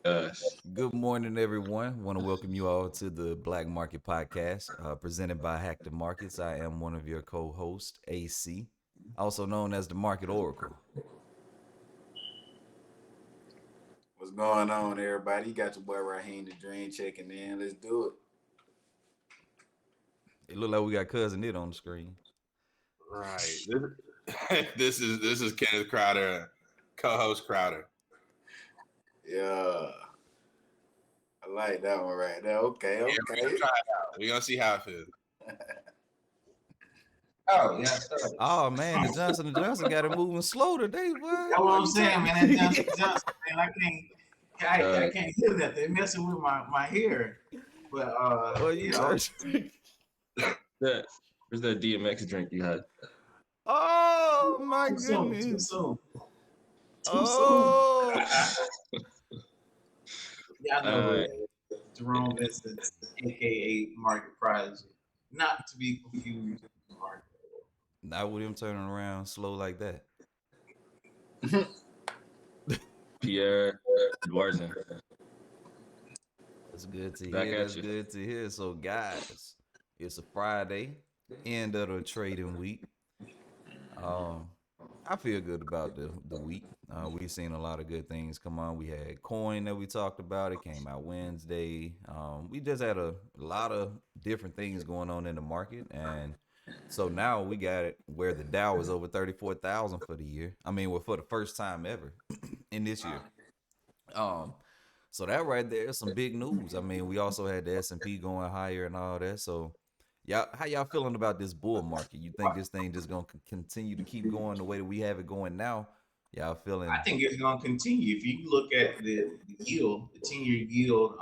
Good morning, everyone. Want to welcome you all to the Black Market Podcast, presented by Hack the Markets. I am one of your co-hosts, AC, also known as the Market Oracle. What's going on, everybody? You got your boy Raheem the Dream checking in. Let's do It look like we got cousin It on the screen. Right. This is Kenneth Crowder, co-host Crowder. it. Yeah, I like that one right there. Okay, Yeah, we're gonna okay. try it out. We're gonna see how it feels. Oh yeah, so Oh man, the Johnson and Johnson got it moving slow today, boy. that's what Why I'm you saying, talking? man. That Johnson, man, I can't hear that. They're messing with my hearing. But Well, you turn. That where's that DMX drink you had? Oh my too soon, too goodness. soon, too soon. Oh. Y'all All know right. Jerome Vincent, aka Market Prodigy, not to be confused with Market. Not with him turning around slow like that. Pierre Dwarzin. That's good to Back hear. at That's you. good to hear. So, guys, it's a Friday, end of the trading week. Um, I feel good about the week. We've seen a lot of good things come on. We had coin that we talked about. It came out Wednesday. We just had a lot of different things going on in the market, and so now we got it where the Dow was over 34,000 for the year. I mean, well, for the first time ever in this year. Um, so that right there is some big news. I mean, we also had the S&P going higher and all that. So, y'all, how y'all feeling about this bull market? You think this thing just gonna continue to keep going the way that we have it going now? Y'all I feeling? think it's going to continue. If you look at the yield, the 10-year yield,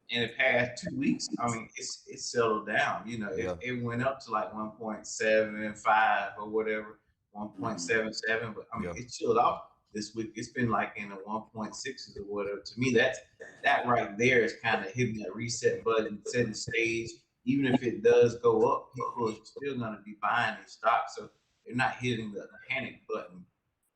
in the past 2 weeks, I mean, it's settled down. You know, Yeah, it went up to like 1.75 or whatever, Mhm. 1.77, but I mean, yeah, it chilled off this week. It's been like in the 1.6s or whatever. To me, that right there is kind of hitting that reset button, setting the stage. Even if it does go up, people are still going to be buying these stocks, so they're not hitting the panic button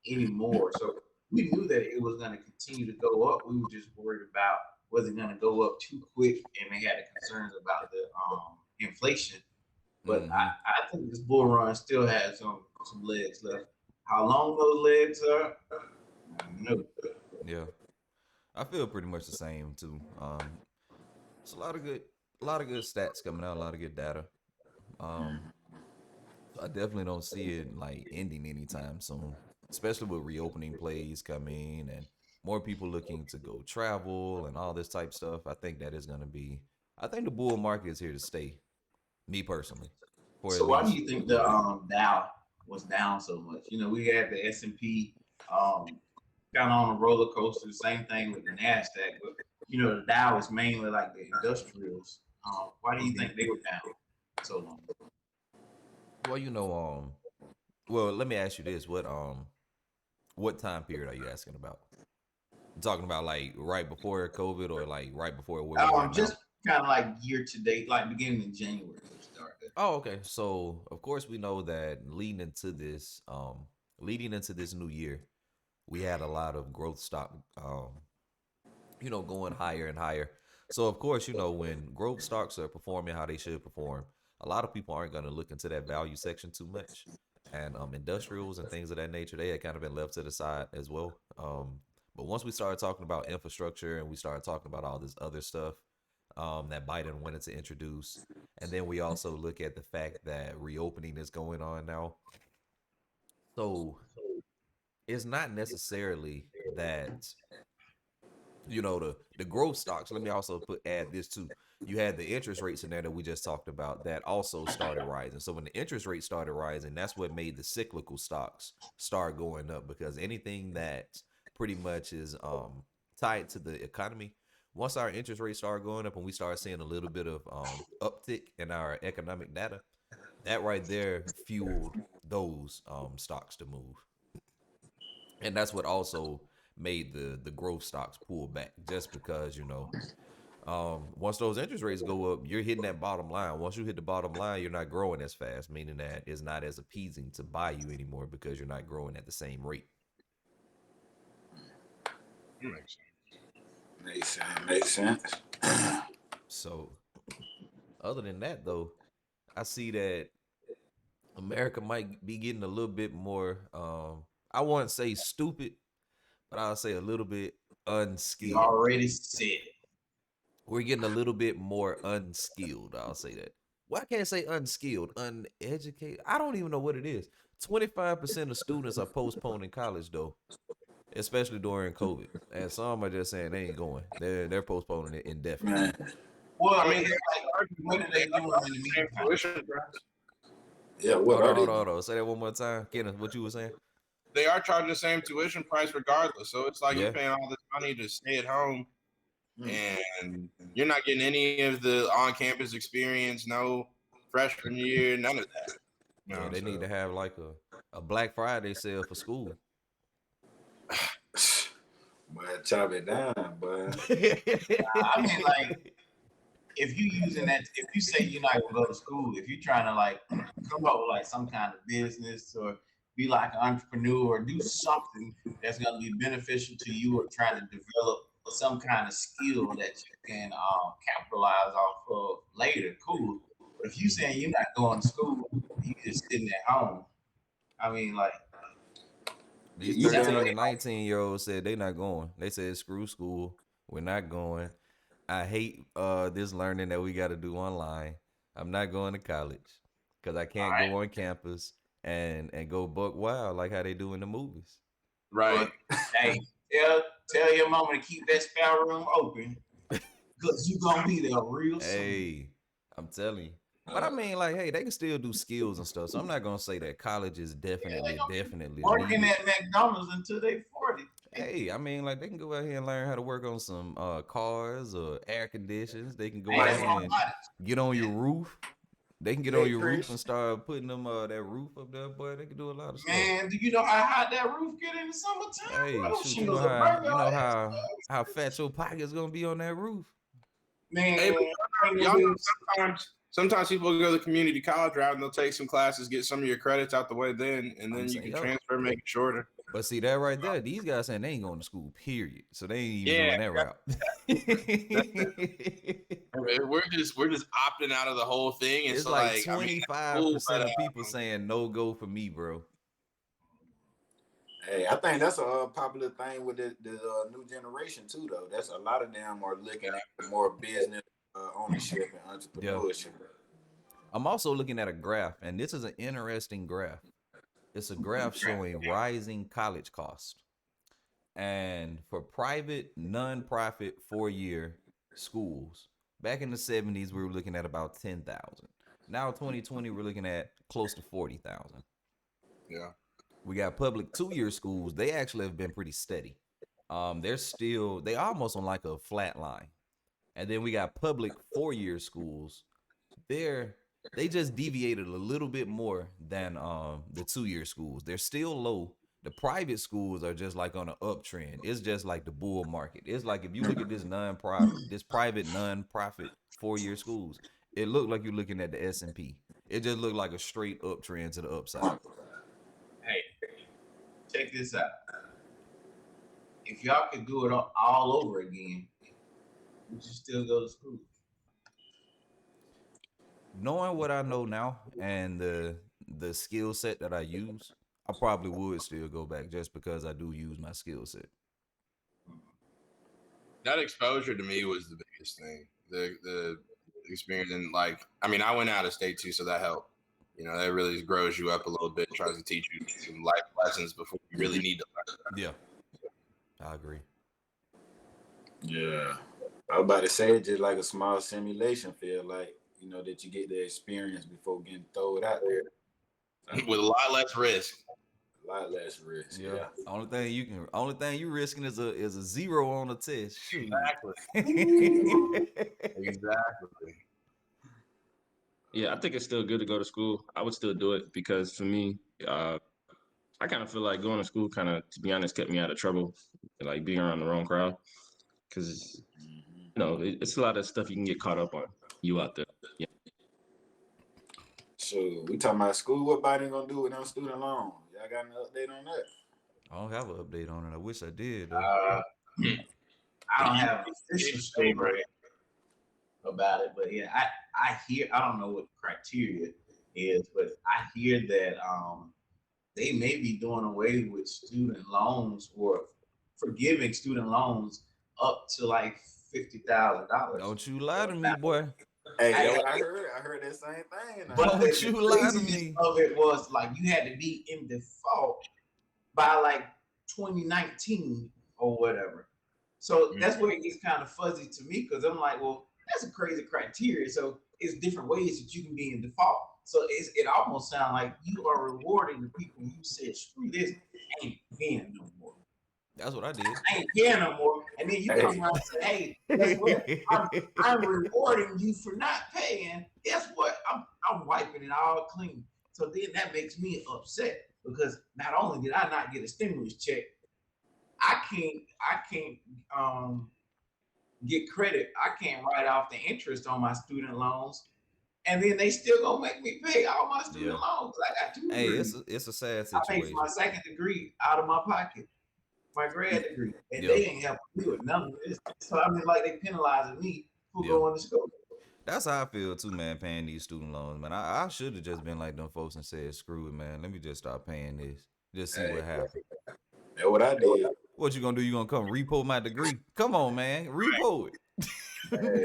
anymore. So we knew that it was going to continue to go up. We were just worried about was it going to go up too quick, and they had the concerns about the inflation. But mm-hmm, I think this bull run still has some legs left. How long those legs are, no. yeah. I feel pretty much the same too. It's a lot of good stats coming out, a lot of good data. Um, so I definitely don't see it like ending anytime soon, especially with reopening plays coming and more people looking to go travel and all this type stuff. I think that is going to be. I think the bull market is here to stay. Me personally, for at So why do least you a think little the bit. Dow was down so much? You know, we had the S&P um, kind of on a roller coaster. Same thing with the Nasdaq, but you know, the Dow is mainly like the industrials. Why do you think they were down so long? Well, well, let me ask you this: what time period are you asking about? You talking about like right before COVID or like right before where we are now? Just kind of like year to date, like beginning in January we started. Oh, okay. So of course we know that leading into this new year, we had a lot of growth stock, going higher and higher. So of course, when growth stocks are performing how they should perform, a lot of people aren't going to look into that value section too much. And industrials and things of that nature, they had kind of been left to the side as well. But once we started talking about infrastructure and we started talking about all this other stuff that Biden wanted to introduce, and then we also look at the fact that reopening is going on now. So it's not necessarily that the growth stocks. Let me also add this too. You had the interest rates in there that we just talked about that also started rising. So when the interest rates started rising, that's what made the cyclical stocks start going up, because anything that pretty much is tied to the economy, once our interest rates start going up and we start seeing a little bit of uptick in our economic data, that right there fueled those stocks to move. And that's what also made the growth stocks pull back, just because once those interest rates go up, you're hitting that bottom line. Once you hit the bottom line, you're not growing as fast, meaning that it's not as appeasing to buy you anymore because you're not growing at the same rate. That makes sense. Makes sense. Makes sense. So other than that though, I see that America might be getting a little bit more I wouldn't say stupid, but I'll say a little bit You unskilled. already said it. We're getting a little bit more unskilled. I'll say that. Well, I can't say unskilled, uneducated. I don't even know what it is. 25% of students are postponing college though, especially during COVID. And some are just saying they ain't going. They're postponing it indefinitely. Man. Well, I mean, it's like, what are they doing in the same meantime? tuition price. Yeah, what Hold are on, they? hold on. Say that one more time. Kenneth, what you were saying? They are charging the same tuition price regardless. So it's like you're Yeah. paying all this money to stay at home, Mm. and you're not getting any of the on-campus experience. No freshman year, none of that. Yeah, No, they need to have like a Black Friday sale for school. Boy, chop it down, boy. I mean, like, if you using that, if you say you're not gonna go to school, if you're trying to like come up with like some kind of business or be like an entrepreneur or do something that's gonna be beneficial to you or trying to develop some kind of skill that you can capitalize off of later, cool. But if you saying you're not going to school, you just sitting at home. I mean, like, These You been 13 and 19-year-olds said they not going. They said screw school. We're not going. I hate this learning that we got to do online. I'm not going to college because I all can't right, go on campus and go buck wild like how they do in the movies. right. but hey, tell your mama to keep that spare room open because you gonna be there real soon. Hey, I'm telling you. But I mean, like, hey, they can still do skills and stuff. So I'm not gonna say that college is Yeah, they gonna be definitely working needed. at McDonald's until they 40. Hey, I mean, like they can go out here and learn how to work on some cars or air conditions. They can go Hey, out that's here what I'm and about. get on your roof. They can get on your roof and electrician. start putting them that roof up there, boy. They can do a lot of stuff. Man, do you know how hot that roof get in the summertime? Hey, Bro, those shoot, shingles will burn you your know ass. how fat your pocket's gonna be on that roof. Man, Hey, but y'all know shingles sometimes people go to the community college route and they'll take some classes, get some of your credits out the way then, and I'm then you saying, can yo, transfer, make it shorter. but see that right there, these guys saying they ain't going to school, period. So they ain't even Yeah, doing that route. we're just opting out of the whole thing. It's It's like like, I mean, that's cool, but 25% of people saying no go for me, bro. Hey, I think that's a popular thing with the new generation too, though. That's a lot of them are looking at more business ownership and Yeah. entrepreneurship. I'm also looking at a graph, and this is an interesting graph. It's a graph showing rising college cost. And for private, non-profit 4-year schools, back in the 70s, we were looking at about 10,000. Now, 2020, we're looking at close to 40,000. yeah. We got public 2-year schools. They actually have been pretty steady. They almost on like a flat line. And then we got public 4-year schools. They're they just deviated a little bit more than the 2-year schools. They're still low. The private schools are just like on an uptrend. It's just like the bull market. It's like if you look at this private non-profit 4-year schools, it looked like you're looking at the S&P. It just looked like a straight uptrend to the upside. hey, check this out. If y'all could do it all over again, would you still go to school? Knowing what I know now and the skill set that I use, I probably would still go back just because I do use my skill set. That exposure to me was the biggest thing. The experience, and like, I mean, I went out of state too, so that helped. You know, that really grows you up a little bit, tries to teach you some life lessons before you really need to learn. Yeah, I agree. Yeah. I was about to say just like a small simulation feel like, that you get the experience before getting thrown out there. With a lot less risk. A lot less risk. Yeah. Yeah. Only thing you risking is a zero on the test. Shoot. Exactly. Exactly. Yeah, I think it's still good to go to school. I would still do it because for me, I kind of feel like going to school kind of, to be honest, kept me out of trouble, like being around the wrong crowd. Because, it's a lot of stuff you can get caught up on, you out there. Yeah. So we talking about school. What Biden gonna do with them student loans? Y'all got an update on that? I don't have an update on it. I wish I did though. Uh, I don't have an official story about it, but yeah, I hear, I don't know what the criteria is, but I hear that they may be doing away with student loans or forgiving student loans up to like $50,000. Don't you lie to me, boy. Hey, I, that's what I heard. I heard that same thing. but Don't the you lie to craziness me. of it was like you had to be in default by like 2019 or whatever. So that's where it gets kind of fuzzy to me because I'm like, well, that's a crazy criteria. So it's different ways that you can be in default. So it almost sounds like you are rewarding the people who said, screw this, I ain't paying no more. That's what I did. I ain't paying no more. And then you come around and say, hey, guess what? I'm rewarding you for not paying. Guess what? I'm wiping it all clean. So then that makes me upset because not only did I not get a stimulus check, I can't get credit. I can't write off the interest on my student loans. And then they still gonna make me pay all my student loans. I got two Hey, degrees. it's a sad I paid for situation. my second degree out of my pocket, my grad degree, and they ain't helping me with none of this. So I mean, like they penalizing me for going to school. That's how I feel too, man. Paying these student loans, man. I should have just been like them folks and said, "Screw it, man. Let me just start paying this. Just see what happens." That's what I did. What you gonna do? You gonna come repo my degree? Come on, man. Repo it.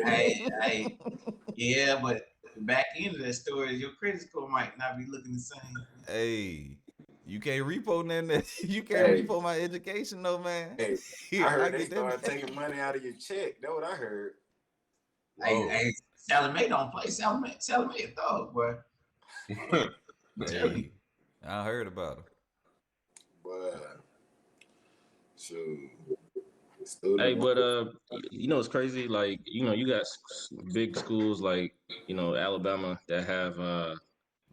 Hey, yeah, but the back end of that story is your credit score might not be looking the same. Hey, you can't repo nothing. You can't repo my education, though, man. Hey, Here, I heard they get that started back. taking money out of your check. That's what I heard. Hey, Sally Mae don't play. Sally Mae a thug, boy. Hey, I heard about her. But shoot. Hey, but you know it's crazy. Like you got big schools like Alabama that have Roll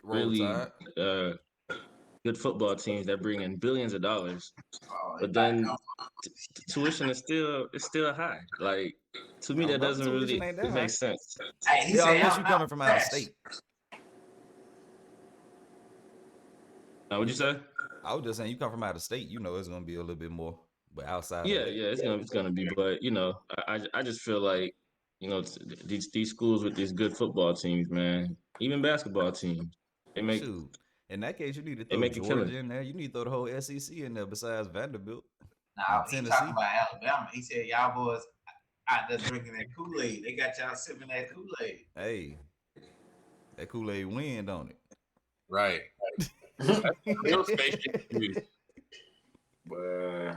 really Tide. good football teams that bring in billions of dollars, but Like, then tuition is still high. Like to me, that Alabama doesn't tuition really ain't that high. make sense. hey, he Yeah, said, unless you Alabama coming from out of trash. state. What'd you say? I was just saying, you come from out of state, you know it's gonna be a little bit more. But outside Yeah, of that, yeah, it's gonna be, but I just feel like these schools with these good football teams, man, even basketball teams, they make shoot. In that case, you need to they throw make a killing. Georgia in there. You need to throw the whole SEC in there besides Vanderbilt Nah, and he talking Tennessee. about Alabama. He said y'all boys out there drinking that Kool-Aid. They got y'all sipping that Kool-Aid. Hey, that Kool-Aid wind on Right. Real spaceship news. But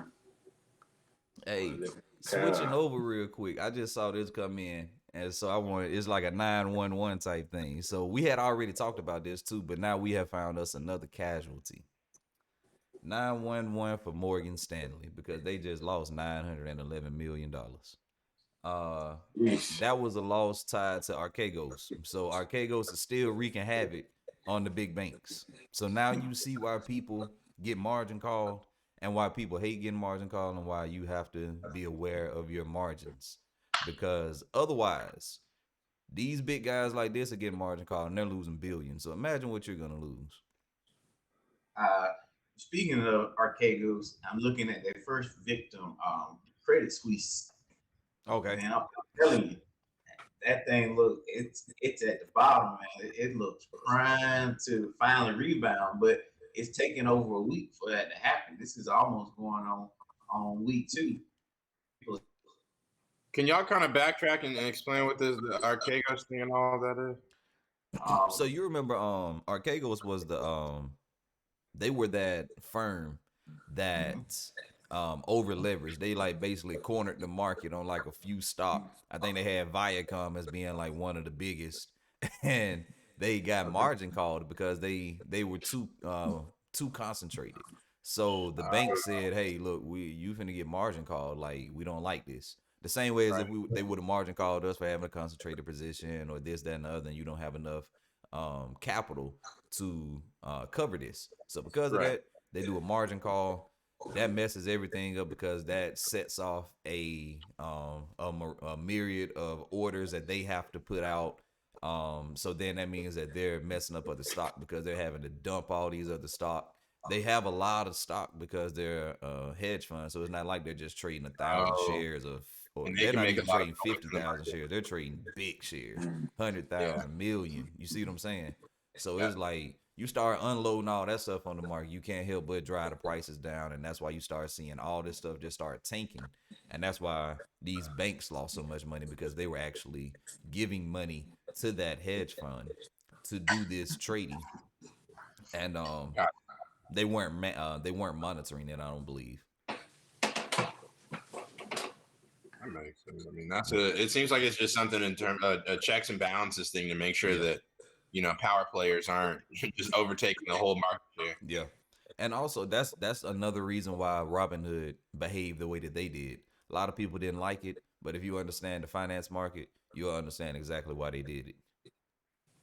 Hey, switching over real quick. I just saw this come in, and so it's like a 911 type thing. So we had already talked about this too, but now we have found us another casualty. 911 for Morgan Stanley because they just lost $911 million. That was a loss tied to Archegos. So Archegos is still wreaking havoc on the big banks. So now you see why people get margin called and why people hate getting margin called and why you have to be aware of your margins. Because otherwise, these big guys like this are getting margin called and they're losing billions. So imagine what you're gonna lose. Speaking of Archegos, I'm looking at their first victim, Credit Suisse. Okay. Man, I'm telling you, that thing it's at the bottom, man. It looks primed to finally rebound, but it's taking over a week for that to happen. This is almost going on week 2. Can y'all kind of backtrack and explain what the Archegos thing and all that is? So you remember Archegos was they were that firm that over leveraged. They like basically cornered the market on like a few stocks. I think they had Viacom as being like one of the biggest, and they got margin called because they were too concentrated. So the bank said, "Hey, look, you finna get margin called. Like we don't like this." The same way as if they would have margin called us for having a concentrated position or this, that, and the other, and you don't have enough capital to cover this. So because of that, they do a margin call. That messes everything up because that sets off a myriad of orders that they have to put out. So then that means that they're messing up other stock because they're having to dump all these other stock. They have a lot of stock because they're a hedge fund, so it's not like they're just trading 1,000 shares of And they They're can not make a even lot of trading noise in the 50,000 market. shares. They're trading big shares, Mm. 100,000, million. You see what I'm saying? So Yeah. it's like you start unloading all that stuff on the market, you can't help but drive the prices down, and that's why you start seeing all this stuff just start tanking, and that's why these banks lost so much money because they were actually giving money to that hedge fund to do this trading, and Yeah, they weren't monitoring it. I don't believe. that makes sense. I mean, it seems like it's just something in terms of a checks and balances thing to make sure Yeah. that, power players aren't just overtaking the whole market share. Yeah. And also that's another reason why Robinhood behaved the way that they did. A lot of people didn't like it, but if you understand the finance market, you'll understand exactly why they did it.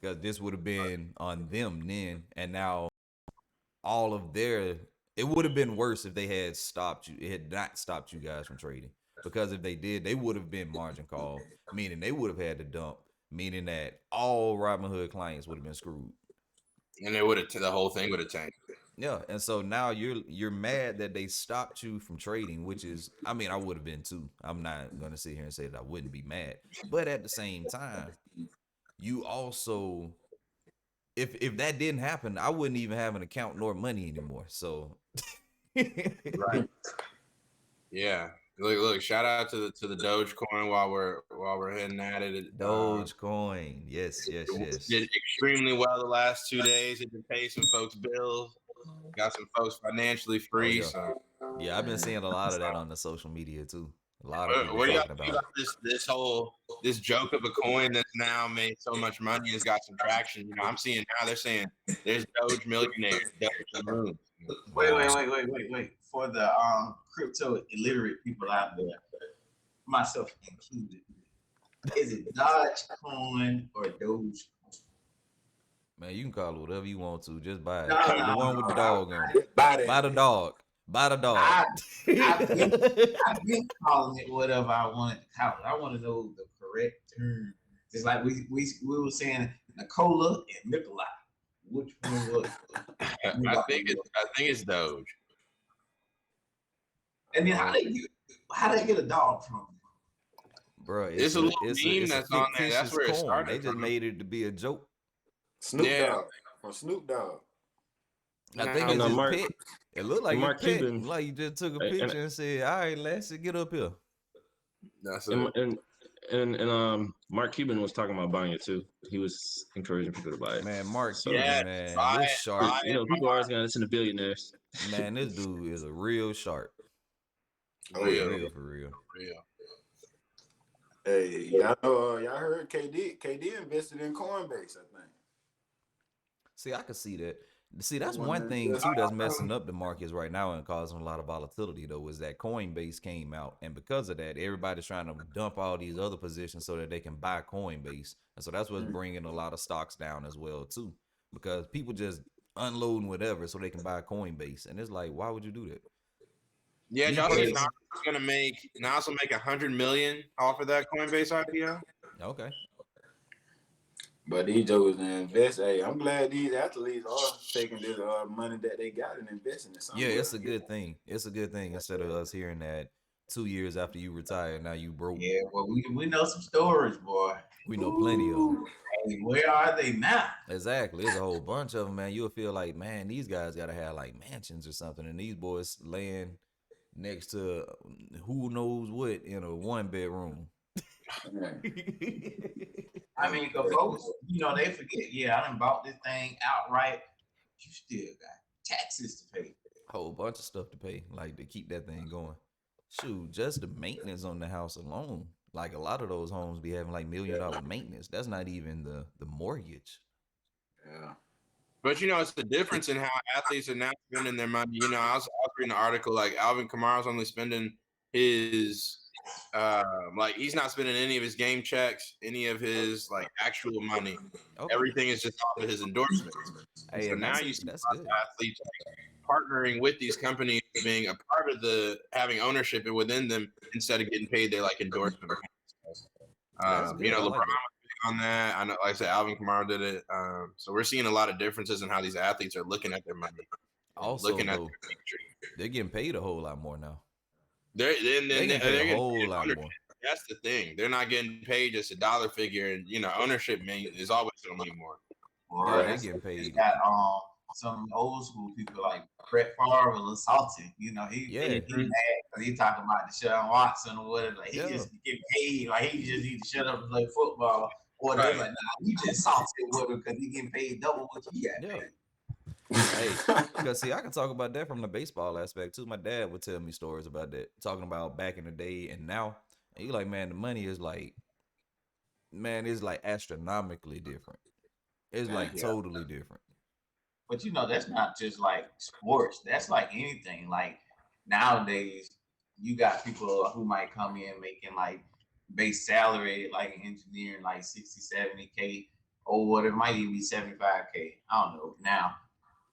Because this would have been on them then, and now all of their it would have been worse if they had stopped you. It had not stopped you guys from trading. Because if they did, they would have been margin call, meaning they would have had to dump, meaning that all Robinhood clients would have been screwed. And the whole thing would have tanked. Yeah, and so now you're mad that they stopped you from trading, which is, I mean, I would have been too. I'm not gonna sit here and say that I wouldn't be mad, but at the same time, you also, if that didn't happen, I wouldn't even have an account nor money anymore. So, Right. Yeah. Look, shout out to the Dogecoin while we're heading at it. Dogecoin, yes, yes, It yes. did extremely well the last 2 days. It did pay some folks bills, got some folks financially Oh free. yeah, So, yeah. I've been seeing a lot of that on the social media too. A lot of people what do y'all talking think about about it. this joke of a coin that's now made so much money and has got some traction? I'm seeing now they're saying there's Doge millionaires, Doge balloons. Wow. Wait. For the crypto illiterate people out there, myself included, is it Dogecoin or Doge? Man, you can call it whatever you want to. Just buy it. No, The no, one with the no. dog on it. Buy that. Buy the dog. Buy the dog. I, I've been calling it whatever I wanted to call it. I want to know the correct term. It's like we were saying Nicola and Nikolai. Which one was it? I think it's Doge. And then how they get a dog from? Bro, It's a little meme it's a that's on there. That's fictitious where it coin. started They just from. made it to be a joke. Snoop Yeah. Dogg from Snoop Dogg. I think No, it's no, his Mark- pet. It looked like Mark his pet. Cuban- Like you just took a and- picture and said, "All right, let's get up here." That's And, it. Mark Cuban was talking about buying it too. He was encouraging people to buy it. Man, Mark So, Cuban, Yeah, man, buy this it, shark, buy it. people are always gonna listen to billionaires. man, this dude is a real shark. Oh, Real, yeah. Real for real. real. Hey, y'all know, y'all heard KD invested in Coinbase, I think. See, I could see that. See, that's One one that thing just- too that's messing up the markets right now and causing a lot of volatility though, is that Coinbase came out, and because of that, everybody's trying to dump all these other positions so that they can buy Coinbase, and so that's what's bringing a lot of stocks down as well too, because people just unloading whatever so they can buy Coinbase, and it's like, why would you do that? Yeah, Me y'all see personally- Nas gonna make 100 million off of that Coinbase IPO. Okay. But these jokers invest. Hey, I'm glad these athletes are taking this money that they got and investing in something. Yeah, it's a good thing. It's a good thing instead of us hearing that 2 years after you retire, now you broke. Yeah, well, we know some stories, boy. We know plenty of them. Hey, where are they now? Exactly. There's a whole bunch of them, man. You'll feel like, man, these guys got to have like mansions or something. And these boys laying next to who knows what in a 1-bedroom. I mean, because folks, they forget, I done bought this thing outright. You still got taxes to pay. Whole bunch of stuff to pay, like to keep that thing going. Shoot, just the maintenance on the house alone. Like a lot of those homes be having like $1 million maintenance. That's not even the mortgage. Yeah. But it's the difference in how athletes are now spending their money. I was reading an article like Alvin Kamara's only spending his like he's not spending any of his game checks, any of his like actual money. Okay. Everything is just off of his endorsements. Hey, So and now you see that's a lot of good. athletes partnering with these companies, being a part of having ownership within them instead of getting paid their like endorsement. That's good. I LeBron like that. was big on that. I know, like I said, Alvin Kamara did it. So we're seeing a lot of differences in how these athletes are looking at their money. Also, looking at though, they're getting paid a whole lot more now. they're They get paid a getting whole paid lot ownership. more. that's the thing. They're not getting paid just a dollar figure, and ownership is always going to mean more. Yeah, Or they that's getting it's paid. got some old school people like Brett Favre or Salty. Yeah, He mad because he talking about Deshaun Watson or whatever. Like he yeah, just get paid. Like he just need to shut up and play football. Or they're Right. like, nah, you just salty with him because he getting paid double what you got yeah. paid. Hey, because see, I can talk about that from the baseball aspect too. My dad would tell me stories about that, talking about back in the day and now. And you like, man, the money is like, man, it's like astronomically different. It's like Damn. totally different. But that's not just like sports. That's like anything. Like nowadays, you got people who might come in making like base salary, like an engineer, like 60, 70K, or what it might even be 75K. I don't know now.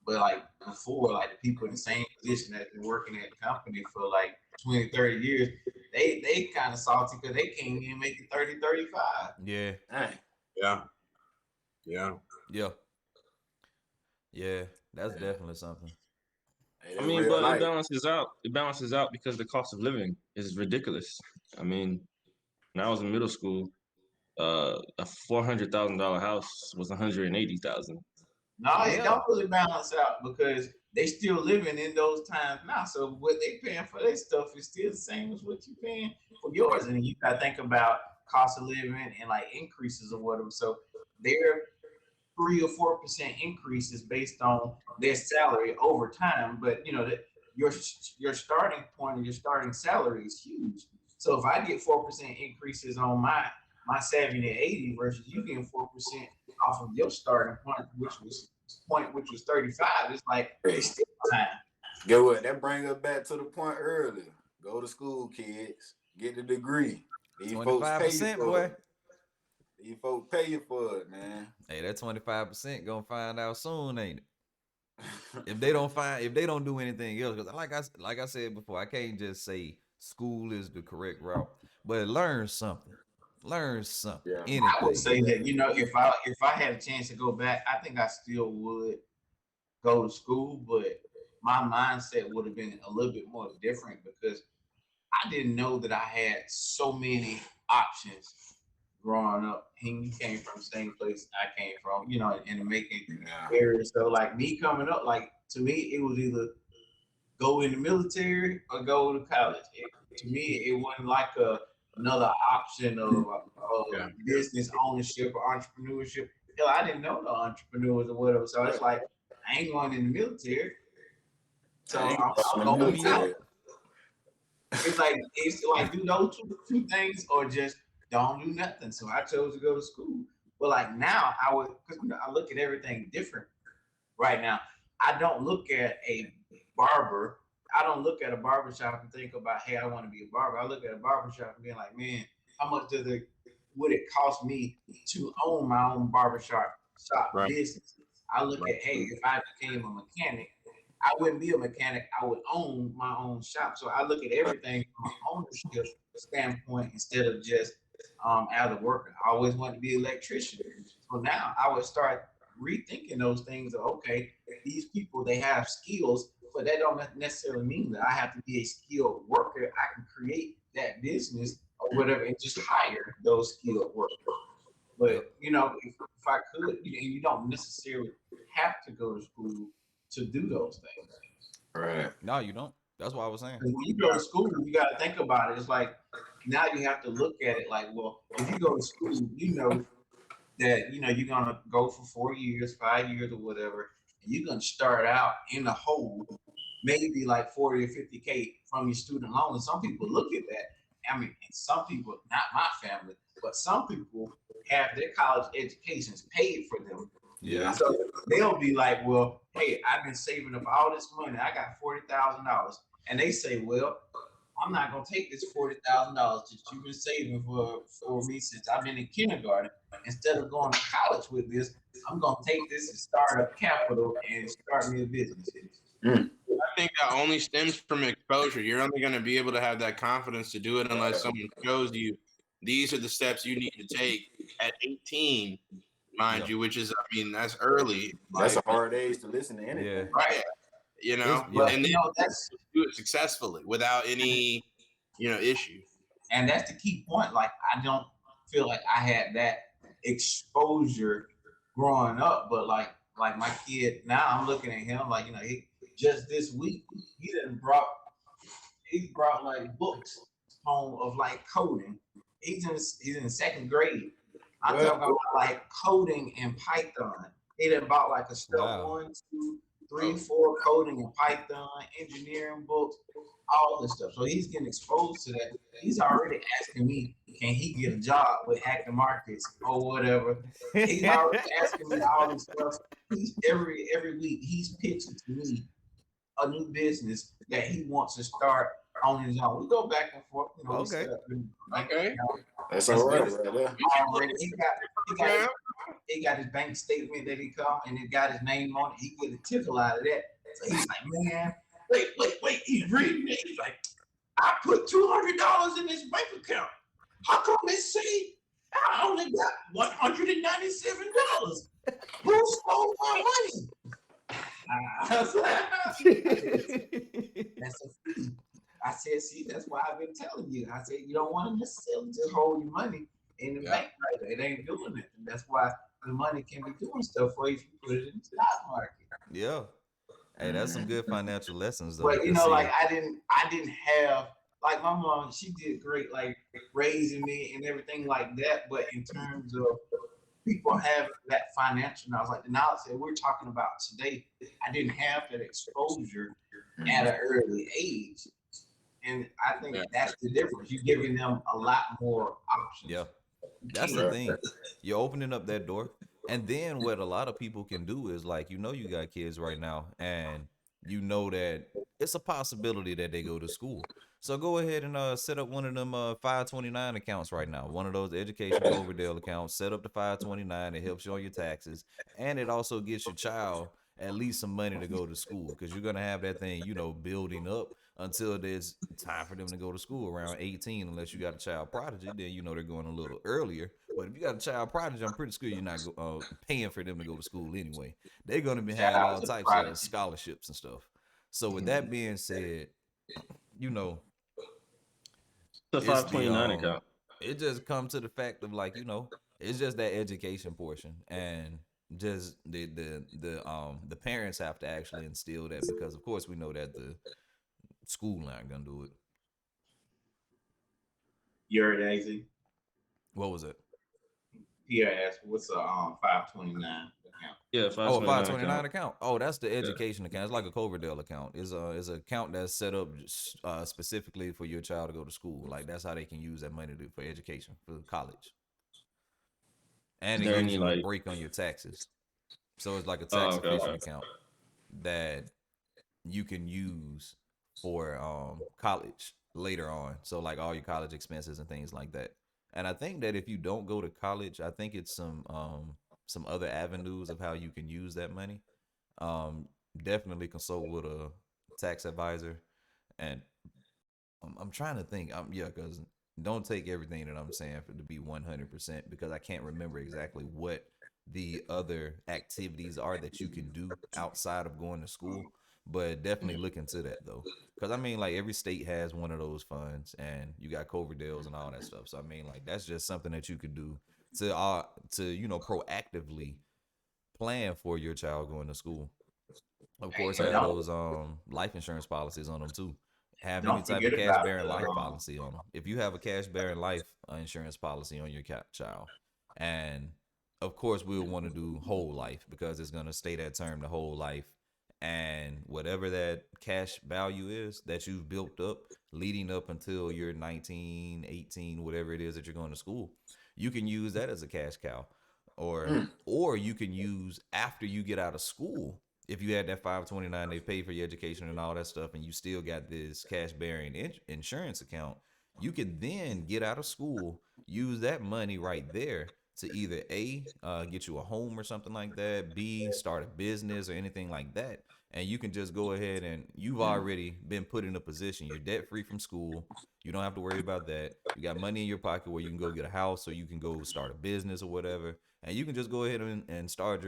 But like before, like the people in the same position that been working at the company for like 20, 30 years, they kind of salty because they can't even make it 30, 35. Yeah, Dang. Yeah. Yeah. yeah, yeah. That's definitely something. Hey, I that mean, real but it life. balances out. It balances out because the cost of living is ridiculous. I mean, when I was in middle school, a $400,000 house was 180,000. No, it Yeah, don't really balance out because they still living in those times now. So what they paying for their stuff is still the same as what you paying for yours. And you gotta think about cost of living and like increases or whatever. So their 3 or 4% increases based on their salary over time. But that your starting point and your starting salary is huge. So if I get 4% increases on my 70 and 80 versus you getting 4% off of your starting point, which was 35, it's like it's still time. Get what? That bring us back to the point earlier. Go to school, kids. Get the degree. These folks pay you 25%, for boy. it. These folks pay you for it, man. Hey, that 25% gonna find out soon, ain't it? If they don't do anything else, because like I said before, I can't just say school is the correct route, but learn something, Yeah. I would anything. say that if I had a chance to go back, I think I still would go to school, but my mindset would have been a little bit more different because I didn't know that I had so many options growing up. He came from the same place I came from, in the making Yeah. area. So like me coming up, like to me, it was either go in the military or go to college. To me, it wasn't like another option of Yeah. business ownership or entrepreneurship. Hell, I didn't know the entrepreneurs or whatever. So it's like I ain't going in the military. So I ain't I'm going Smoke to going the to me up. military. college. It's like do those two things or just don't do nothing. So I chose to go to school. But like now, because I look at everything different right now. I don't look at a barber. I don't look at a barber shop and think about, hey, I want to be a barber. I look at a barber shop and being like, man, how much would it cost me to own my own shop Right. business? I look at, hey, if I became a mechanic, I wouldn't be a mechanic. I would own my own shop. So I look at everything from an ownership standpoint instead of just as a worker. I always wanted to be an electrician. So now I would start rethinking those things of, okay, these people, they have skills, but that don't necessarily mean that I have to be a skilled worker. I can create that business or whatever and just hire those skilled workers. Yep. But if I could, you don't necessarily have to go to school to do those things. Right. No, you don't. That's what I was saying. Because when you go to school, you got to think about it. It's like now you have to look at it like, well, if you go to school, that you're gonna go for 4 years, 5 years, or whatever, and you're gonna start out in the hole, maybe like 40 or 50K from your student loan. And some people look at that. I mean, and some people, not my family, but some people have their college educations paid for them. Yeah. So they'll be like, well, hey, I've been saving up all this money. I got $40,000. And they say, well, I'm not gonna take this $40,000 that you've been saving for me since I've been in kindergarten. Instead of going to college with this, I'm gonna take this and start up capital and start me a business. I think that only stems from exposure. You're only going to be able to have that confidence to do it unless someone shows you these are the steps you need to take at 18, mind Yep. you, which is, I mean, that's early. That's a Like, hard age to listen to anything. Yeah. Right. you It's know, yeah. But and then that's do it successfully without any, issue. And that's the key point. Like I don't feel like I had that exposure growing up, but like my kid now, I'm looking at him like he just this week he brought like books home of like coding. He's in second grade. I'm Well, talking about like coding in Python. He done bought like a step Wow. 1, 2, 3, 4 coding in Python, engineering books, all this stuff. So he's getting exposed to that. He's already asking me, can he get a job with Hack the Markets or whatever? He's already asking me all this stuff. He's every week he's pitching to me a new business that he wants to start on his own. We go back and forth, we Okay. set up the bank Okay. account. that's It's all right, good. right there. Already, he got his bank statement that he called and it got his name on it. He get a tickle out of that. So he's like, man, wait. He's reading it. He's like, I put $200 in this bank account. How come they say I only got $197? Who stole my money? I was like, that's a fee. I said, see, that's why I've been telling you. I said, you don't want to necessarily just hold your money in the bank right there. It ain't doing it. And that's why the money can be doing stuff for you if you put it in the stock market. Yeah. Hey, that's some good financial lessons though. But Because like see, I didn't have like my mom, she did great, like raising me and everything like that. But in terms of people having that financial knowledge, like the knowledge that we're talking about today, I didn't have that exposure at an early age. And I think that's the difference. You're giving them a lot more yeah, options. You that's the can't. Right. thing. You're opening up that door. And then what a lot of people can do is like, you got kids right now and you know that it's a possibility that they go to school. So go ahead and set up one of them 529 accounts right now. One of those education Coverdale accounts. Set up the 529. It helps you on your taxes. And it also gets your child at least some money to go to school because you're going to have that thing, building up until there's time for them to go to school around 18, unless you got a child prodigy, then they're going a little earlier. But if you got a child prodigy, I'm pretty sure you're not paying for them to go to school anyway. They're going to be Shout have out all to the types of prodigy. scholarships and stuff. So with that being said, you know, The it's five the twenty nine account. it just comes to the fact of like, it's just that education portion and just the parents have to actually instill that because of course we know that the school not gonna do it. You're Daisy. What was it? Pierre asked, "What's a 529 account?" Yeah, five Oh, a twenty five nine twenty nine account. account. Oh, that's the Yeah. education account. It's like a Coverdale account. It's an account that's set up specifically for your child to go to school. Like that's how they can use that money for education for college, and Is it there gives any you a like? break on your taxes. So it's like a Oh, tax okay, efficient okay. account that you can use for college later on. So like all your college expenses and things like that. And I think that if you don't go to college, I think it's some other avenues of how you can use that money. Um, Definitely consult with a tax advisor. And I'm trying to think. Yeah, because don't take everything that I'm saying for to be 100% because I can't remember exactly what the other activities are that you can do outside of going to school. But definitely look into that though, because I mean, like every state has one of those funds, and you got Coverdales and all that stuff. So I mean, like that's just something that you could do to proactively plan for your child going to school. Of course, But have those life insurance policies on them too. Have any don't type of forget cash about bearing the life policy on them. If you have a cash bearing life insurance policy on your child, and of course we'll want to do whole life because it's gonna stay that term the whole life, and whatever that cash value is that you've built up leading up until you're 19, 18, whatever it is that you're going to school, you can use that as a cash cow, or Mm. you can use after you get out of school if you had that 529 they pay for your education and all that stuff and you still got this cash bearing insurance account, you can then get out of school, use that money right there to either a get you a home or something like that, b start a business or anything like that, and you can just go ahead and you've already been put in a position, you're debt free from school, you don't have to worry about that, you got money in your pocket where you can go get a house or you can go start a business or whatever, and you can just go ahead and start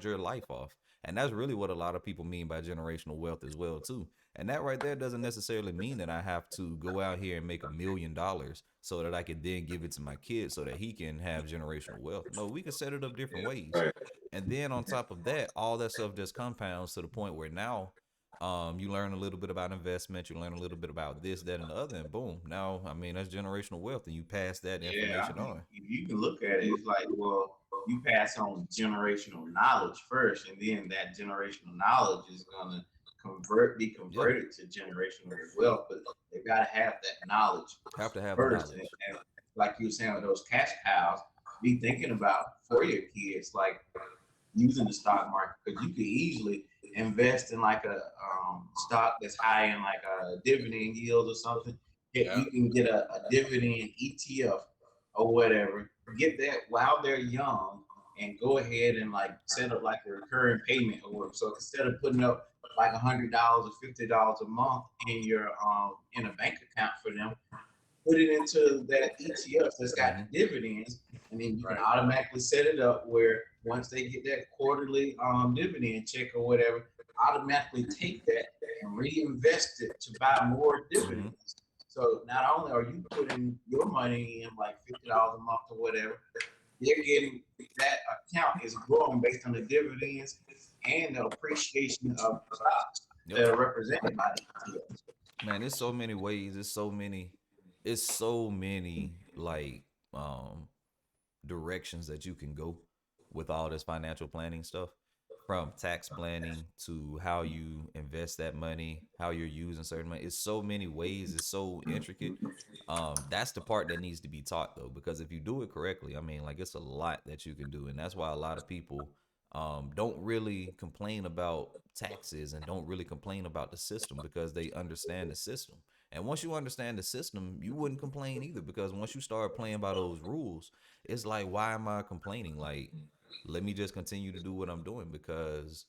your life off. And that's really what a lot of people mean by generational wealth as well too. And that right there doesn't necessarily mean that I have to go out here and make $1 million so that I can then give it to my kid so that he can have generational wealth. No, we can set it up different ways. Right. And then on top of that, all that stuff just compounds to the point where now you learn a little bit about investment, you learn a little bit about this, that, and the other, and boom. Now, I mean, that's generational wealth, and you pass that Yeah, I information mean, on. if you can look at it, it's like, well, you pass on generational knowledge first, and then that generational knowledge is gonna be Yep. converted to generational wealth. But they gotta have that knowledge Have to have the first. knowledge. And like you were saying with those cash cows, be thinking about for your kids, like using the stock market, because you could easily invest in like a stock that's high in like a dividend yield or something. Yeah. You can get a dividend ETF or whatever. Get that while they're young and go ahead and like set up like a recurring payment or whatever. So instead of putting up like $100 or $50 a month in a bank account for them, put it into that ETF that's got Mhm. dividends, and then you can Right. automatically set it up where once they get that quarterly dividend check or whatever, automatically take that and reinvest it to buy more dividends. So not only are you putting your money in like $50 a month or whatever, they're getting that account is growing based on the dividends and the appreciation of stocks Yep. that are represented by the ETFs. Man, there's so many ways. It's so many like directions that you can go with all this financial planning stuff, from tax planning to how you invest that money, how you're using certain money. It's so many ways. It's so intricate. That's the part that needs to be taught though, because if you do it correctly, I mean, like it's a lot that you can do, and that's why a lot of people don't really complain about taxes and don't really complain about the system because they understand the system. And once you understand the system, you wouldn't complain either, because once you start playing by those rules, it's like, why am I complaining? Like, let me just continue to do what I'm doing because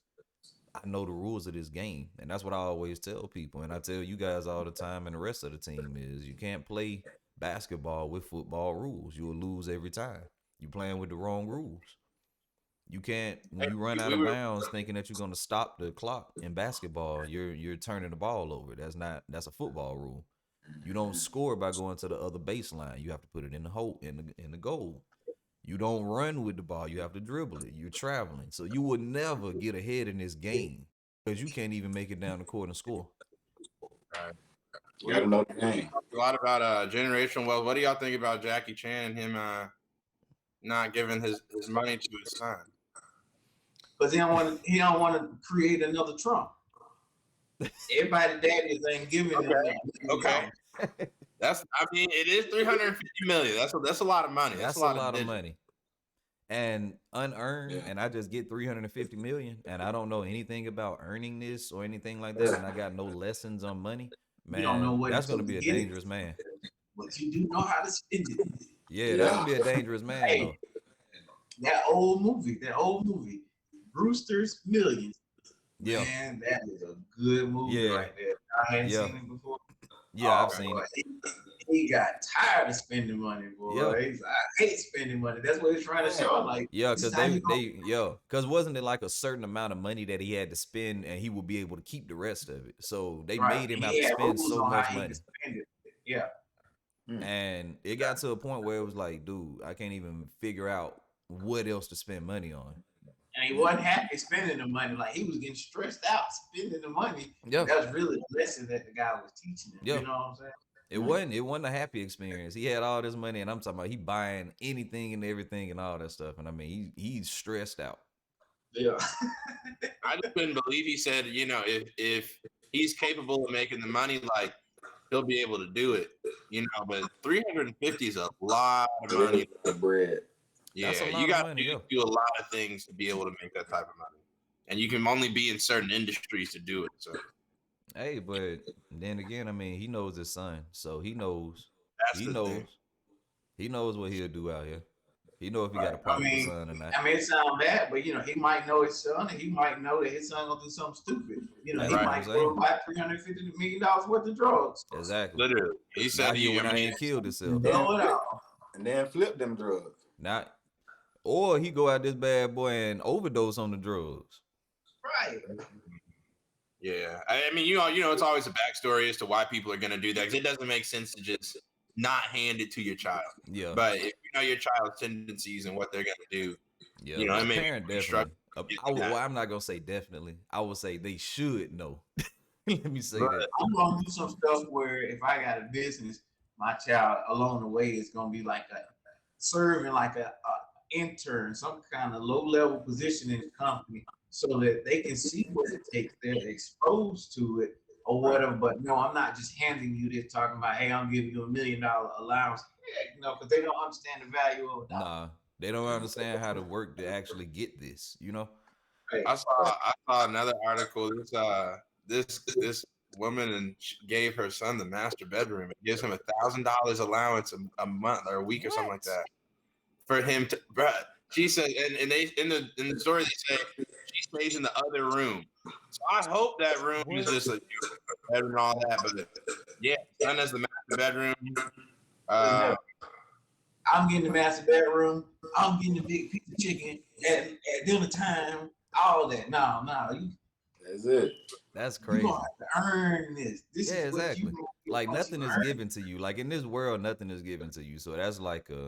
I know the rules of this game. And that's what I always tell people. And I tell you guys all the time, and the rest of the team, is you can't play basketball with football rules. You'll lose every time. You playing with the wrong rules. You can't, when you run out We of were bounds thinking that you're gonna stop the clock in basketball, you're turning the ball over. That's a football rule. You don't score by going to the other baseline. You have to put it in the hole in the goal. You don't run with the ball. You have to dribble it. You're traveling. So you would never get ahead in this game because you can't even make it down the court and score. You gotta know the game. a lot about generational wealth. What do y'all think about Jackie Chan and him not giving his money to his son? Because he don't want to create another Trump. Everybody daddies ain't giving him that. Okay. I mean, it is 350 million. That's a lot of money. That's a lot of money. And unearned, and I just get 350 million, and I don't know anything about earning this or anything like that, and I got no lessons on money. Man, You don't know what that's it gonna took be to a get it. dangerous man. But you do know how to spend it. Yeah, that's gonna be a dangerous man Hey, though. that old movie, Brewster's Millions. Yeah, Man, that is a good movie Yeah. right there. I hadn't Yeah. seen it before. yeah, I've Oh, seen boy, it. he got tired of spending money, boy. Yeah. He's like, I hate spending money. That's what he's trying to show. Like, Yeah, this because is how you gonna- because wasn't it like a certain amount of money that he had to spend, and he would be able to keep the rest of it? So they Right. made him He have to had spend rules so on how much he money. could spend it. Yeah. And it got to a point where it was like, dude, I can't even figure out what else to spend money on. And he wasn't happy spending the money. Like, he was getting stressed out spending the money. Yeah. That was really the lesson that the guy was teaching him. Yeah. You know what I'm saying? It wasn't a happy experience. He had all this money, and I'm talking about he buying anything and everything and all that stuff. And I mean, he's stressed out. Yeah. I just couldn't believe he said, if he's capable of making the money, like he'll be able to do it. But 350 is a lot of money. The bread. Yeah, That's a lot you of got money, to do a lot of things to be able to make that type of money, and you can only be in certain industries to do it. So Hey, but then again, I mean, he knows his son, so he knows. that's He the knows. thing. He knows what he'll do out here. He know if he got a I prodigal mean, son or not. it sounds bad, but he might know his son, and he might know that his son gonna do something stupid. He That's right. might what I'm go buy $350 million worth of drugs. Exactly. Literally, he Now said he went out here and killed himself. Blow it out. And then flip them drugs. Not, or he go out this bad boy and overdose on the drugs. Right. Yeah, I mean, it's always a backstory as to why people are going to do that, because it doesn't make sense to just not hand it to your child. Yeah. But if you know your child's tendencies and what they're going to do, Yeah. it A may parent be struggling. definitely. Well, I'm not gonna say definitely. I would say they should know. Let me say that. I'm gonna do some stuff where if I got a business, my child along the way is gonna be like a serving like a intern, some kind of low level position in the company, so that they can see what it takes. They're exposed to it or whatever. But no, I'm not just handing you this talking about, hey, I'm giving you $1 million allowance. Heck no, because they don't understand the value of a dollar. Nah, they don't understand how to work to actually get this. Right. I saw another article. This woman and gave her son the master bedroom. It gives him $1,000 allowance a month or a week or something like that for him to. Bruh, she said, and they in the story they say she stays in the other room. So I hope that room is just a bedroom and all that. But yeah, son has the master bedroom. I'm getting the master bedroom. I'm getting the big piece of chicken at dinner time. All that. No, That's it. That's you're crazy. gonna have to earn this. This Yeah, is what exactly. you Like once nothing you is earn given to you. Like in this world, nothing is given to you. So that's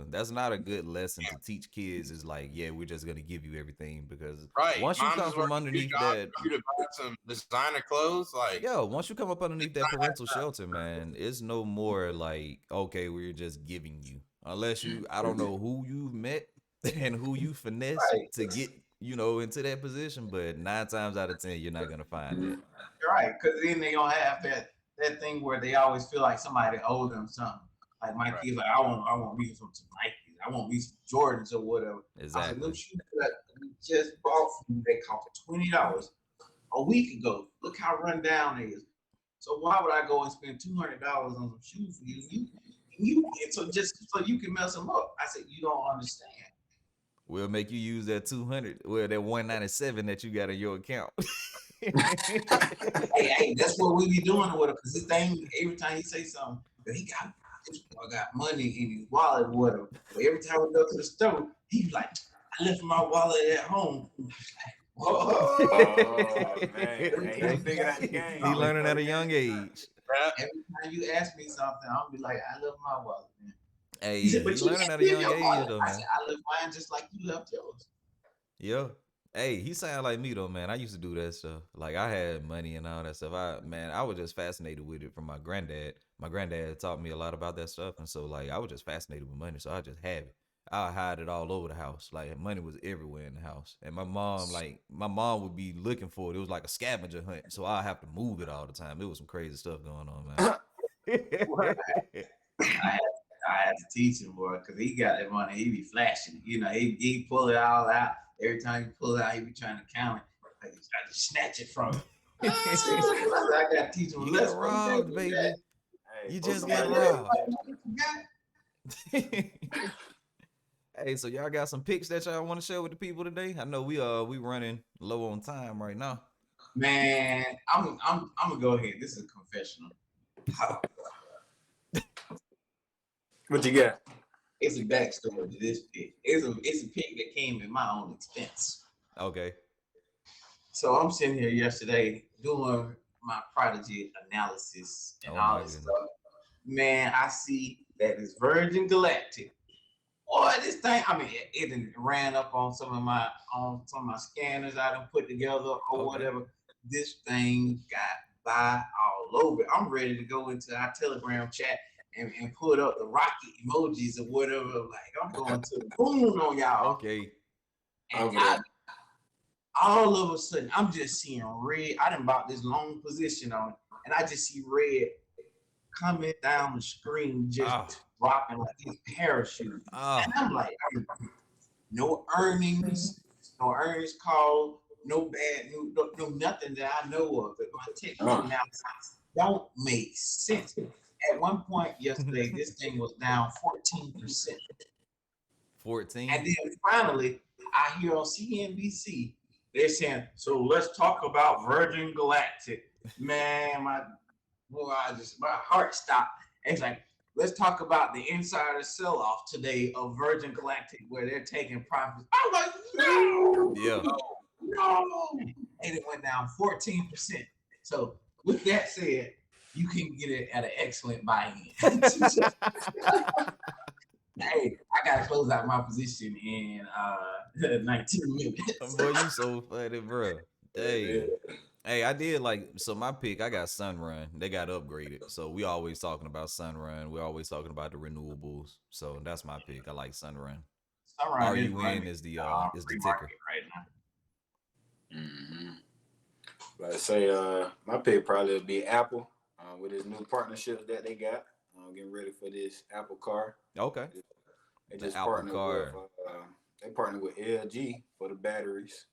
that's not a good lesson to teach kids. Is like, yeah, we're just gonna give you everything because Right. once you Mom's come is from working 2 underneath jobs that, for you to buy some designer clothes. Like, yo, once you come up underneath that parental shelter, man, it's no more like, okay, we're just giving you. Unless I don't know who you've met and who you finessed right, to get, into that position, but 9 times out of 10, you're not gonna find that. right. Because then they gonna have that thing where they always feel like somebody owed them something. Like my kids, like I want me some Nikes, I want me some Jordans or whatever. I said, Exactly. them shoes that we just bought from you, they cost $20 a week ago. Look how run down it is. So why would I go and spend $200 on some shoes for you? And so just so you can mess them up. I said, you don't understand. We'll make you use that 200, well, that 197 that you got in your account. Hey, that's what we be doing with him. Cause this thing, every time he say something, he got this boy got money in his wallet with him. But every time we go to the store, he's like, I left my wallet at home. Oh man, hey, he figured out the game. He learning at a young age. Every time you ask me something, I'll be like, I left my wallet, man. Hey, He said, but he you learning didn't at a leave young your age wallet. though, I man. said, I left mine just like you left yours. Yeah. Hey, he sound like me though, man. I used to do that stuff. Like I had money and all that stuff. I was just fascinated with it from my granddad. My granddad taught me a lot about that stuff, and so like I was just fascinated with money, so I just have it. I hide it all over the house. Like money was everywhere in the house, and my mom would be looking for it. It was like a scavenger hunt, so I have to move it all the time. It was some crazy stuff going on, man. I had to teach him, boy, because he got that money. He be flashing. He pull it all out. Every time he pull it out, he be trying to count it. I just snatch it from him. I got to teach him a You lesson. got robbed, baby. Hey, You for just got somebody robbed. Yeah. Hey, so y'all got some picks that y'all want to share with the people today? I know we running low on time right now. Man, I'm gonna go ahead. This is a confessional. What you got? It's a backstory to this pick. It's a pick that came at my own expense. Okay. So I'm sitting here yesterday doing my prodigy analysis and Oh all my this goodness. stuff. Man, I see that it's Virgin Galactic. Boy, this thing, I mean, it ran up on some of my scanners I done put together or Okay. whatever. This thing got by all over. I'm ready to go into our Telegram chat and put up the rocket emojis or whatever. Like I'm going to boom on y'all. Okay. And all of a sudden, I'm just seeing red. I done bought this long position on it, and I just see red coming down the screen, just dropping like these parachutes. And I'm like, no earnings call, no bad news, no nothing that I know of. But my technical analysis don't make sense. At one point yesterday, this thing was down 14%. 14. And then finally, I hear on CNBC, they're saying, so let's talk about Virgin Galactic. Man, my heart stopped. It's like, let's talk about the insider sell-off today of Virgin Galactic where they're taking profits. I'm like, no, Yeah. no. and it went down 14%. So with that said, you can get it at an excellent buy-in. Hey, I gotta close out my position in 19 minutes. Boy, you so funny, bro. Yeah. Dang. Hey, I did like so my pick. I got Sunrun. They got upgraded, so we always talking about Sunrun. We're always talking about the renewables. So that's my pick. I like Sunrun. Sunrun is RUN running is the free ticker. market right now. Like I say, my pick probably would be Apple with his new partnerships that they got. Getting ready for this Apple car. Okay. They The just Apple partnered car. they partnered with LG for the batteries.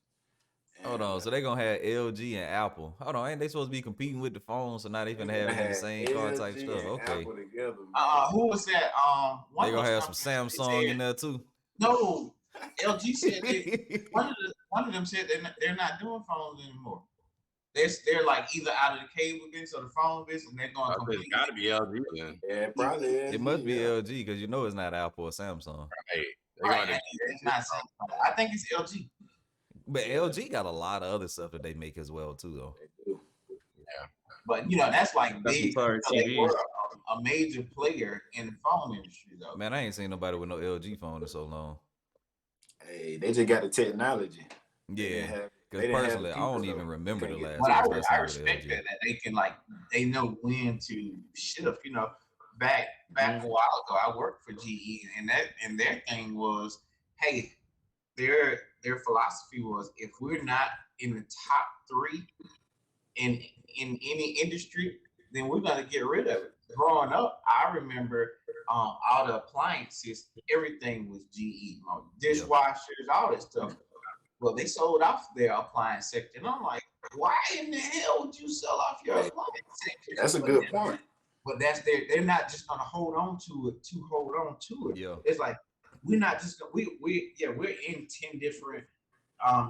Hold on, so they gonna have LG and Apple. Hold on, ain't they supposed to be competing with the phones? So now they finna have it in the same car type LG stuff. and Okay, Apple together, man. Who was that? One they of gonna those have some companies they Samsung said in there too. no. LG said one of them said they're not doing phones anymore. They're like either out of the cable business or the phone business, and they're going It's completely. got to be LG then. Yeah, it probably is. It must be yeah. LG because you know it's not Apple or Samsung. Right. They're Right, going it's not Samsung. I think it's LG. But LG got a lot of other stuff that they make as well too, though. They do. But that's like That's big. for They TVs. were a major player in the phone industry, though. Man, I ain't seen nobody with no LG phone in so long. Hey, they just got the technology. Yeah, They because didn't have personally, I don't people, even though. remember the Couldn't get last But I, person I I seen with respect LG. that they can they know when to shift. Back Mhm. a while ago, I worked for GE, and their thing was, hey, their philosophy was if we're not in the top three in any industry, then we're gonna get rid of it. Growing up, I remember all the appliances, everything was GE, dishwashers, all that stuff. Well, they sold off their appliance sector, and I'm like, why in the hell would you sell off your Hey, appliance sector? That's a good point. But they're not just gonna hold on to it to hold on to it. Yeah. It's like we're not just we're in 10 different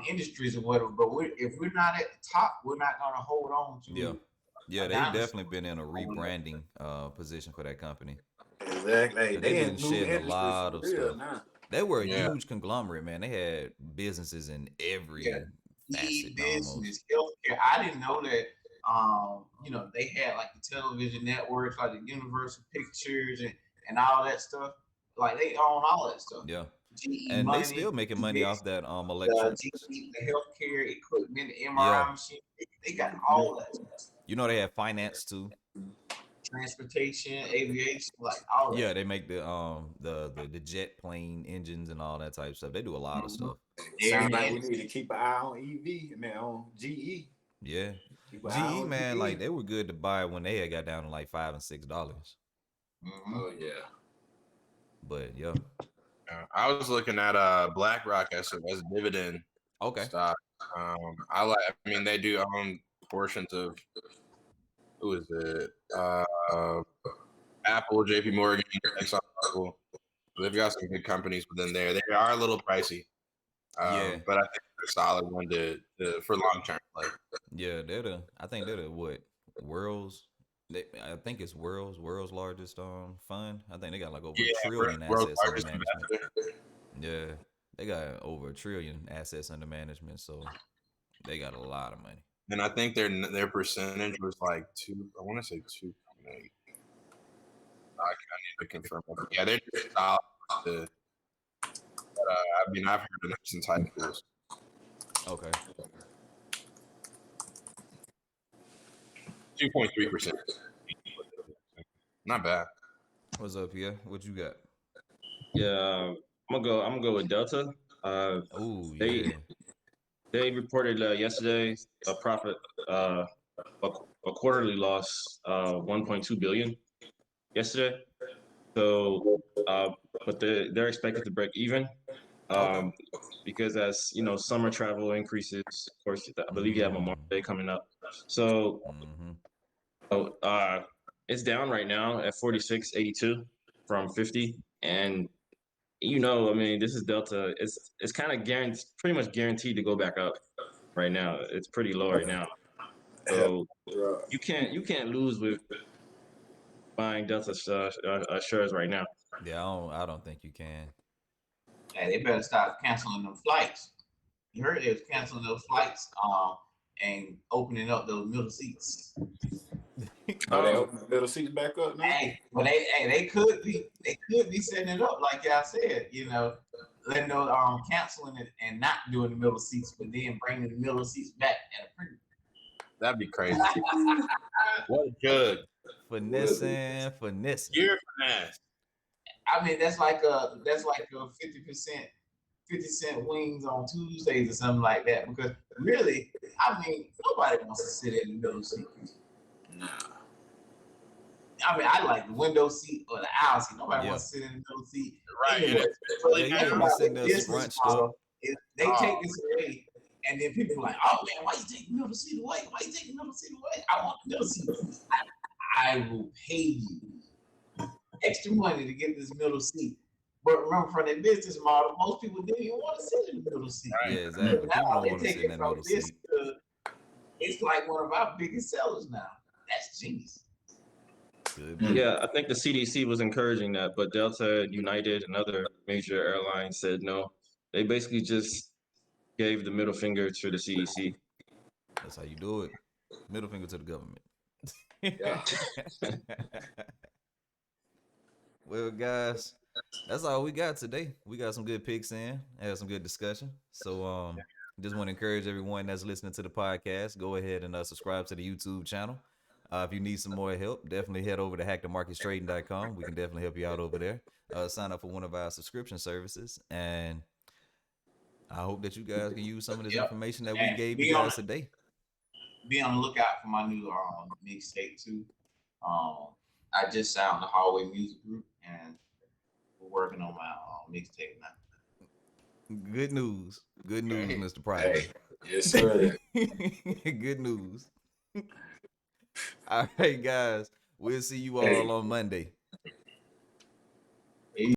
industries or whatever, but if we're not at the top, we're not gonna hold on to Yeah, a they've dinosaur. definitely been in a rebranding position for that company. Exactly. Hey, 'Cause they've they been in new shedding a industry for lot of real stuff. now. They were a Yeah. huge conglomerate, man. They had businesses in Yeah, every facet almost. business, healthcare. I didn't know that. They had like the television networks, like the Universal Pictures and all that stuff. Like they own all that stuff. Yeah. GE And they money, still making money this, off that the electronics. GE, the healthcare equipment, the Yeah. MRI machine. They got all that stuff. You know they have finance too. Transportation, aviation, like all that. Yeah, they make the jet plane engines and all that type of stuff. They do a lot of stuff. They're in Sounds the like we industry. need to keep an eye on EV, man, on GE. Yeah. Keep an eye GE on man, like GE. they were good to buy when they had got down to like $5 and $6. Oh yeah. But yeah. I was looking at BlackRock as a dividend Okay. stock. I mean, they do own portions of who is it? Apple, JP Morgan, ExxonMobil. They've got some good companies within there. They are a little pricey, Yeah. but I think they're a solid one to for long term play. Yeah, I think they're the what? World's I think it's world's largest fund. I think they got like over a trillion World's assets under largest management. investor. Yeah. They got over a trillion assets under management, so they got a lot of money. And I think their percentage was like I want to say 2.8. I need to confirm. Yeah, they're just solid. I mean, I've heard of them since high school. Okay. 2.3%. Not bad. What's up here? What you got? Yeah, I'm gonna go with Delta. Oh They yeah. they reported yesterday a profit, a quarterly loss, 1.2 billion yesterday. So, but they're expected to break even, Okay. because as you know, summer travel increases. Of course, I believe you have Memorial Day coming up. So, Mm-hmm. it's down right now at 46.82 from 50, and I mean, this is Delta. It's kind of guaranteed, pretty much guaranteed to go back up right now. It's pretty low right now, so you can't lose with buying Delta shares right now. Yeah, I don't think you can. Hey, they better stop canceling them flights. You heard they was canceling those flights and opening up those middle seats. Oh, they open the middle seats back up now. They could be setting it up like y'all said, letting those canceling it and not doing the middle seats, but then bringing the middle seats back at a premium. That'd be crazy. What good? Finesse. You're finesse. I mean, that's like a 50% wings on Tuesdays or something like that. Because really, I mean, nobody wants to sit in the middle seat. Nah. I mean, I like the window seat or the aisle seat. Nobody wants to sit in the middle seat. Right. Anyway, Yeah, you don't be sitting there scrunched up. They take this away, and then people are like, "Oh man, why you taking the middle seat away? Why you taking the middle seat away? I want the middle seat. I will pay you extra money to get this middle seat." But remember, from the business model, most people didn't even want to sit in the middle seat. Right. Yeah, exactly. People Now don't they want to take sit in it that from middle this seat. to it's like one of our biggest sellers now. That's genius. Good. Yeah, I think the CDC was encouraging that, but Delta, United, and other major airlines said no. They basically just gave the middle finger to the CDC. That's how you do it. Middle finger to the government. Yeah. Well, guys, that's all we got today. We got some good picks in, had some good discussion. So just want to encourage everyone that's listening to the podcast, go ahead and subscribe to the YouTube channel. If you need some more help, definitely head over to hackthemarketstrading.com. We can definitely help you out over there. Sign up for one of our subscription services. And I hope that you guys can use some of this information that we And gave you guys today. Be on the lookout for my new mixtape too. I just signed the Hallway Music Group, and we're working on my mixtape now. Good news, Mr. Pryor. Hey, yes, sir. Good news. All right, guys. We'll see you all on Monday.